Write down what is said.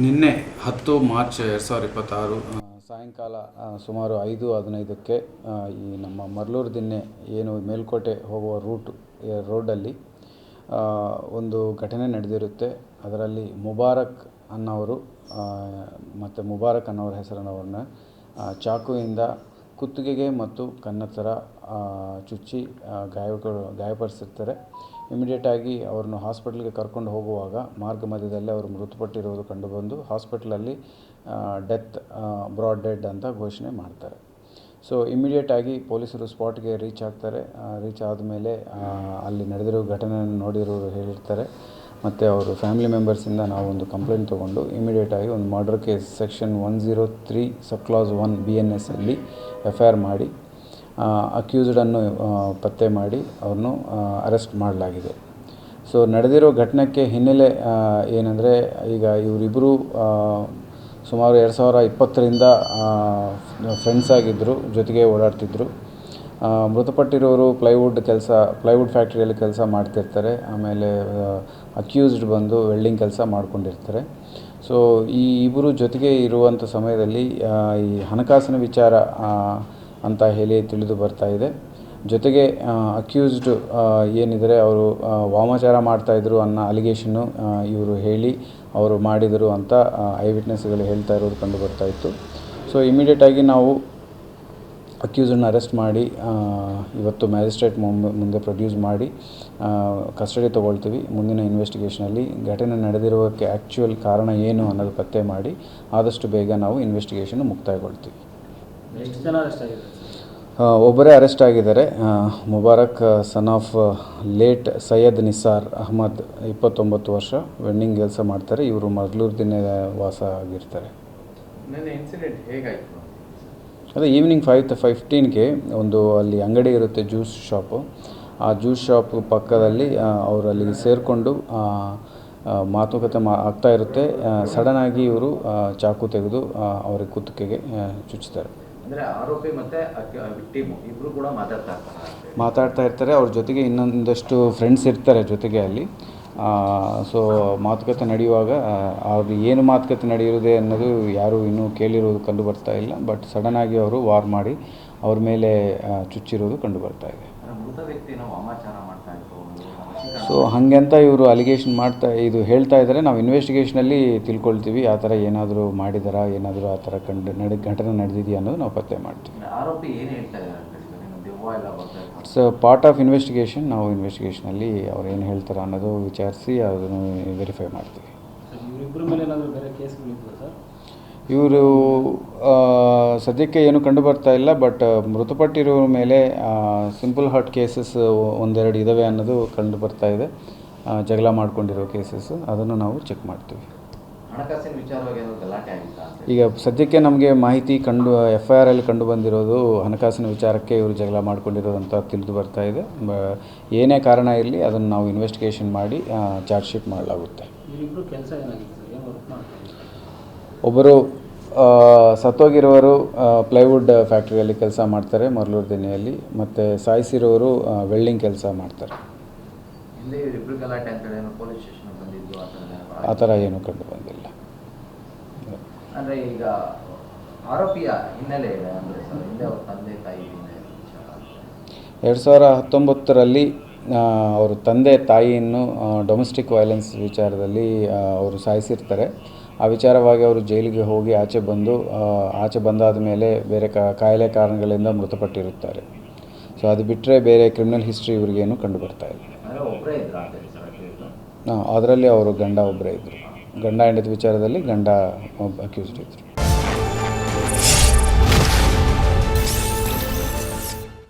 ನಿನ್ನೆ 10 ಮಾರ್ಚ್ 2026 ಸಾಯಂಕಾಲ ಸುಮಾರು 5:15ಕ್ಕೆ ಈ ನಮ್ಮ ಮರ್ಲೂರು ದಿನ್ನೆ ಏನು ಮೇಲ್ಕೋಟೆ ಹೋಗುವ ರೋಡಲ್ಲಿ ಒಂದು ಘಟನೆ ನಡೆದಿರುತ್ತೆ. ಅದರಲ್ಲಿ ಮುಬಾರಕ್ ಅನ್ನೋರು ಮತ್ತು ಮುಬಾರಕ್ ಅನ್ನೋರ ಹೆಸರಿನವ್ರನ್ನ ಚಾಕುವಿಂದ ಕುತ್ತಿಗೆಗೆ ಮತ್ತು ಕಣ್ಣತ್ತರ ಚುಚ್ಚಿ ಗಾಯಪಡಿಸಿರ್ತಾರೆ. ಇಮಿಡಿಯೇಟಾಗಿ ಅವ್ರನ್ನ ಹಾಸ್ಪಿಟ್ಲಿಗೆ ಕರ್ಕೊಂಡು ಹೋಗುವಾಗ ಮಾರ್ಗ ಮಧ್ಯದಲ್ಲೇ ಅವರು ಮೃತಪಟ್ಟಿರುವುದು ಕಂಡುಬಂದು ಹಾಸ್ಪಿಟ್ಲಲ್ಲಿ ಬ್ರಾಡ್ ಡೆಡ್ ಅಂತ ಘೋಷಣೆ ಮಾಡ್ತಾರೆ. ಸೊ ಇಮಿಡಿಯೇಟಾಗಿ ಪೊಲೀಸರು ಸ್ಪಾಟ್ಗೆ ರೀಚ್ ಆಗ್ತಾರೆ. ರೀಚ್ ಆದಮೇಲೆ ಅಲ್ಲಿ ನಡೆದಿರೋ ಘಟನೆಯನ್ನು ನೋಡಿರೋರು ಹೇಳಿರ್ತಾರೆ ಮತ್ತು ಅವರು ಫ್ಯಾಮಿಲಿ ಮೆಂಬರ್ಸಿಂದ ನಾವು ಒಂದು ಕಂಪ್ಲೇಂಟ್ ತೊಗೊಂಡು ಇಮಿಡಿಯೇಟಾಗಿ ಒಂದು ಮರ್ಡರ್ ಕೇಸ್ ಸೆಕ್ಷನ್ 103 ಸಬ್ ಕ್ಲಾಸ್ 1 BNS ಅಲ್ಲಿ FIR ಮಾಡಿ ಅಕ್ಯೂಸ್ಡನ್ನು ಪತ್ತೆ ಮಾಡಿ ಅವ್ರನ್ನು ಅರೆಸ್ಟ್ ಮಾಡಲಾಗಿದೆ. ಸೊ ನಡೆದಿರೋ ಘಟನೆಗೆ ಹಿನ್ನೆಲೆ ಏನಂದರೆ, ಈಗ ಇವರಿಬ್ಬರು ಸುಮಾರು 2020ರಿಂದ ಫ್ರೆಂಡ್ಸ್ ಆಗಿದ್ದರು, ಜೊತೆಗೆ ಓಡಾಡ್ತಿದ್ದರು. ಮೃತಪಟ್ಟಿರೋರು ಪ್ಲೈವುಡ್ ಫ್ಯಾಕ್ಟ್ರಿಯಲ್ಲಿ ಕೆಲಸ ಮಾಡ್ತಿರ್ತಾರೆ. ಆಮೇಲೆ ಅಕ್ಯೂಸ್ಡ್ ಬಂದು ವೆಲ್ಡಿಂಗ್ ಕೆಲಸ ಮಾಡ್ಕೊಂಡಿರ್ತಾರೆ. ಸೊ ಈ ಇಬ್ಬರು ಜೊತೆಗೆ ಇರುವಂಥ ಸಮಯದಲ್ಲಿ ಈ ಹಣಕಾಸಿನ ವಿಚಾರ ಅಂತ ಹೇಳಿ ತಿಳಿದು ಬರ್ತಾ ಇದೆ. ಜೊತೆಗೆ ಅಕ್ಯೂಸ್ಡ್ ಏನಿದ್ದಾರೆ ಅವರು ವಾಮಾಚಾರ ಮಾಡ್ತಾಯಿದ್ರು ಅನ್ನೋ ಅಲಿಗೇಷನ್ನು ಇವರು ಹೇಳಿ ಅವರು ಮಾಡಿದರು ಅಂತ ಐ ವಿಟ್ನೆಸ್ಗಳು ಹೇಳ್ತಾ ಇರೋದು ಕಂಡು ಬರ್ತಾಯಿತ್ತು. ಸೊ ಇಮಿಡಿಯೇಟಾಗಿ ನಾವು ಅಕ್ಯೂಸ್ಡನ್ನ ಅರೆಸ್ಟ್ ಮಾಡಿ ಇವತ್ತು ಮ್ಯಾಜಿಸ್ಟ್ರೇಟ್ ಮುಂದೆ ಪ್ರೊಡ್ಯೂಸ್ ಮಾಡಿ ಕಸ್ಟಡಿ ತೊಗೊಳ್ತೀವಿ. ಮುಂದಿನ ಇನ್ವೆಸ್ಟಿಗೇಷನಲ್ಲಿ ಘಟನೆ ನಡೆದಿರೋಕ್ಕೆ ಆ್ಯಕ್ಚುಯಲ್ ಕಾರಣ ಏನು ಅನ್ನೋದು ಪತ್ತೆ ಮಾಡಿ ಆದಷ್ಟು ಬೇಗ ನಾವು ಇನ್ವೆಸ್ಟಿಗೇಷನ್ ಮುಕ್ತಾಯಗೊಳ್ತೀವಿ. ಎಷ್ಟು ಜನ ಅರೆಸ್ಟ್ ಆಗಿದ್ದಾರೆ? ಒಬ್ಬರೇ ಅರೆಸ್ಟ್ ಆಗಿದ್ದಾರೆ. Mubarak son of late Syed Nisar Ahmed, 29 ವರ್ಷ, ವೆಂಡಿಂಗ್ ಕೆಲಸ ಮಾಡ್ತಾರೆ. ಇವರು ಮರ್ಲೂರು ದಿನ್ನೆ ವಾಸ ಆಗಿರ್ತಾರೆ. ಇನ್ಸಿಡೆಂಟ್ ಹೇಗಾಯಿತು? ಅದೇ ಈವ್ನಿಂಗ್ 5:15ಗೆ ಒಂದು ಅಲ್ಲಿ ಅಂಗಡಿ ಇರುತ್ತೆ, ಜ್ಯೂಸ್ ಶಾಪು. ಆ ಜ್ಯೂಸ್ ಶಾಪ್ ಪಕ್ಕದಲ್ಲಿ ಅವರು ಅಲ್ಲಿಗೆ ಸೇರಿಕೊಂಡು ಮಾತುಕತೆ ಆಗ್ತಾ ಇರುತ್ತೆ. ಸಡನ್ನಾಗಿ ಇವರು ಚಾಕು ತೆಗೆದು ಅವರಿಗೆ ಕುತ್ತಿಗೆಗೆ ಚುಚ್ಚುತ್ತಾರೆ. ಅಂದರೆ ಆರೋಪಿ ಮತ್ತು ವಿಕ್ಟಿಮ್ ಇಬ್ಬರು ಕೂಡ ಮಾತಾಡ್ತಾ ಇರ್ತಾರೆ. ಅವ್ರ ಜೊತೆಗೆ ಇನ್ನೊಂದಷ್ಟು ಫ್ರೆಂಡ್ಸ್ ಇರ್ತಾರೆ ಜೊತೆಗೆ ಅಲ್ಲಿ. ಸೊ ಮಾತುಕತೆ ನಡೆಯುವಾಗ ಅವ್ರು ಏನು ಮಾತುಕತೆ ನಡೆಯಿರೋದೆ ಅನ್ನೋದು ಯಾರೂ ಇನ್ನೂ ಕೇಳಿರೋದು ಕಂಡು ಬರ್ತಾ ಇಲ್ಲ. ಬಟ್ ಸಡನ್ನಾಗಿ ಅವರು ವಾರ್ ಮಾಡಿ ಅವ್ರ ಮೇಲೆ ಚುಚ್ಚಿರೋದು ಕಂಡು ಬರ್ತಾ ಇದೆ. ಸೊ ಹಾಗೆಂತ ಇವರು ಅಲಿಗೇಷನ್ ಹೇಳ್ತಾ ಇದ್ದಾರೆ. ನಾವು ಇನ್ವೆಸ್ಟಿಗೇಷನಲ್ಲಿ ತಿಳ್ಕೊಳ್ತೀವಿ ಆ ಥರ ಏನಾದರೂ ಮಾಡಿದಾರಾ, ಏನಾದರೂ ಆ ಥರ ಘಟನೆ ನಡೆದಿದೆಯಾ ಅನ್ನೋದು ನಾವು ಪತ್ತೆ ಮಾಡ್ತೀವಿ. ಆರೋಪಿ ಏನು ಹೇಳ್ತಾ ಇದ್ದಾರೆ? It's part of investigation. ನಾವು ಇನ್ವೆಸ್ಟಿಗೇಷನಲ್ಲಿ ಅವ್ರು ಏನು ಹೇಳ್ತಾರೆ ಅನ್ನೋದು ವಿಚಾರಿಸಿ ಅದನ್ನು ವೆರಿಫೈ ಮಾಡ್ತೀವಿ. ಇವರು ಸದ್ಯಕ್ಕೆ ಏನು ಕಂಡು ಬರ್ತಾ ಇಲ್ಲ. ಬಟ್ ಮೃತಪಟ್ಟಿರೋ ಮೇಲೆ ಸಿಂಪಲ್ ಹಾರ್ಟ್ ಕೇಸಸ್ ಒಂದೆರಡು ಇದ್ದಾವೆ ಅನ್ನೋದು ಕಂಡು ಬರ್ತಾ ಇದೆ. ಜಗಳ ಮಾಡ್ಕೊಂಡಿರೋ ಕೇಸಸ್, ಅದನ್ನು ನಾವು ಚೆಕ್ ಮಾಡ್ತೀವಿ. ಹಣಕಾಸಿನ ವಿಚಾರವಾಗಿ ಗಲಾಟೆ ಆಗಿತ್ತಾ? ಈಗ ಸದ್ಯಕ್ಕೆ ನಮಗೆ ಮಾಹಿತಿ FIR ಅಲ್ಲಿ ಕಂಡು ಬಂದಿರೋದು ಹಣಕಾಸಿನ ವಿಚಾರಕ್ಕೆ ಇವರು ಜಗಳ ಮಾಡ್ಕೊಂಡಿರೋದು ಅಂತ ತಿಳಿದು ಬರ್ತಾ ಇದೆ. ಏನೇ ಕಾರಣ ಇರಲಿ ಅದನ್ನು ನಾವು ಇನ್ವೆಸ್ಟಿಗೇಷನ್ ಮಾಡಿ ಚಾರ್ಜ್ ಶೀಟ್ ಮಾಡಲಾಗುತ್ತೆ. ಒಬ್ಬರು ಸತ್ತೋಗಿರೋರು ಪ್ಲೈವುಡ್ ಫ್ಯಾಕ್ಟ್ರಿಯಲ್ಲಿ ಕೆಲಸ ಮಾಡ್ತಾರೆ ಮರ್ಲೂರು ದಿನ್ನೆಯಲ್ಲಿ, ಮತ್ತು ಸಾಯಿಸಿರೋರು ವೆಲ್ಡಿಂಗ್ ಕೆಲಸ ಮಾಡ್ತಾರೆ. ಆ ಥರ ಏನೂ ಕಂಡು ಬಂದಿಲ್ಲ. ಅಂದರೆ ಈಗ ಆರೋಪಿಯ ಹಿನ್ನೆಲೆ ಇದೆ ಅಂದರೆ ಸರ್, ಹಿಂದೆ ಅವ್ರ ತಂದೆ ತಾಯಿ 2019ರಲ್ಲಿ ಅವರು ತಂದೆ ತಾಯಿಯನ್ನು ಡೊಮೆಸ್ಟಿಕ್ ವೈಲೆನ್ಸ್ ವಿಚಾರದಲ್ಲಿ ಅವರು ಸಾಯಿಸಿರ್ತಾರೆ. ಆ ವಿಚಾರವಾಗಿ ಅವರು ಜೈಲಿಗೆ ಹೋಗಿ ಆಚೆ ಬಂದಾದ ಮೇಲೆ ಬೇರೆ ಕಾಯಿಲೆ ಕಾರಣಗಳಿಂದ ಮೃತಪಟ್ಟಿರುತ್ತಾರೆ. ಸೊ ಅದು ಬಿಟ್ಟರೆ ಬೇರೆ ಕ್ರಿಮಿನಲ್ ಹಿಸ್ಟ್ರಿ ಇವರಿಗೇನು ಕಂಡು ಬರ್ತಾ ಇಲ್ಲ. ಅದರಲ್ಲಿ ಅವರು ಗಂಡ ಒಬ್ಬರೇ ಇದ್ದರು. ಗಂಡ ಹೆಂಡತಿ ವಿಚಾರದಲ್ಲಿ ಗಂಡ ಅಕ್ಯೂಸ್ಡ್ ಇದ್ದರು.